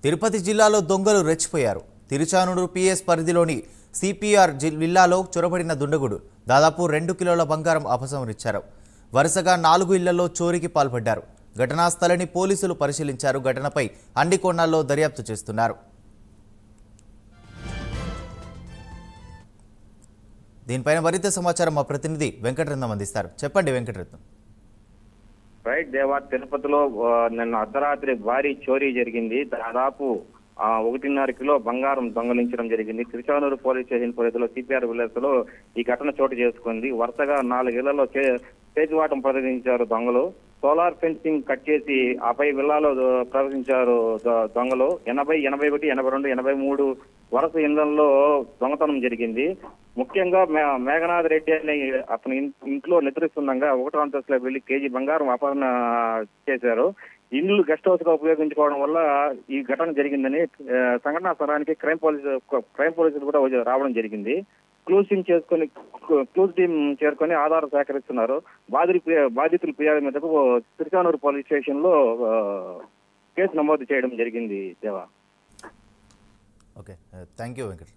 తిరుపతి జిల్లాలో దొంగలు రెచ్చిపోయారు. తిరుచానూరు పిఎస్ పరిధిలోని సిపిఆర్ విల్లాలో చొరబడిన దుండగుడు దాదాపు 2 కిలోల బంగారం అపసమరించారు. వరుసగా 4 ఇళ్లలో చోరీకి పాల్పడ్డారు. ఘటనా స్థలాన్ని పోలీసులు పరిశీలించారు. ఘటనపై అన్ని కోణాల్లో దర్యాప్తు చేస్తున్నారు. దీనిపైన మరింత సమాచారం మా ప్రతినిధి వెంకటరత్నం అందిస్తారు. చెప్పండి వెంకటరత్నం. రైట్ దేవా, తిరుపతిలో నిన్న అర్ధరాత్రి భారీ చోరీ జరిగింది. దాదాపు 1.5 కిలో బంగారం దొంగలించడం జరిగింది. తిరుచానూరు పోలీస్ స్టేషన్ పరిధిలో సిపిఆర్ విలేజ్ లో ఈ ఘటన చోటు చేసుకుంది. వరుసగా 4 ఇళ్లలో చేతివాటం ప్రదర్శించారు దొంగలు. సోలార్ ఫెన్సింగ్ కట్ చేసి ఆపై విల్లాలో ప్రవేశించారు దొంగలు. 80, 81, 82, 83 వరుస ఇళ్లలో దొంగతనం జరిగింది. ముఖ్యంగా మేఘనాథ్ రెడ్డి అనే అతని ఇంట్లో నిద్రిస్తుండగా 1వ అంతస్తులో వెళ్లి కేజీ బంగారం అపహరణ చేశారు. ఇల్లు గెస్ట్ హౌస్ గా ఉపయోగించుకోవడం వల్ల ఈ ఘటన జరిగిందని సంఘటనా స్థలానికి క్రైమ్ పోలీసులు కూడా రావడం జరిగింది. క్లూజ్ టీం చేరుకొని ఆధారం సేకరిస్తున్నారు. బాధితుల ఫిర్యాదు మీదకు తిరుచానూరు పోలీస్ స్టేషన్ లో కేసు నమోదు చేయడం జరిగింది. దేవా, ఓకే, థ్యాంక్ యూ వెంకట.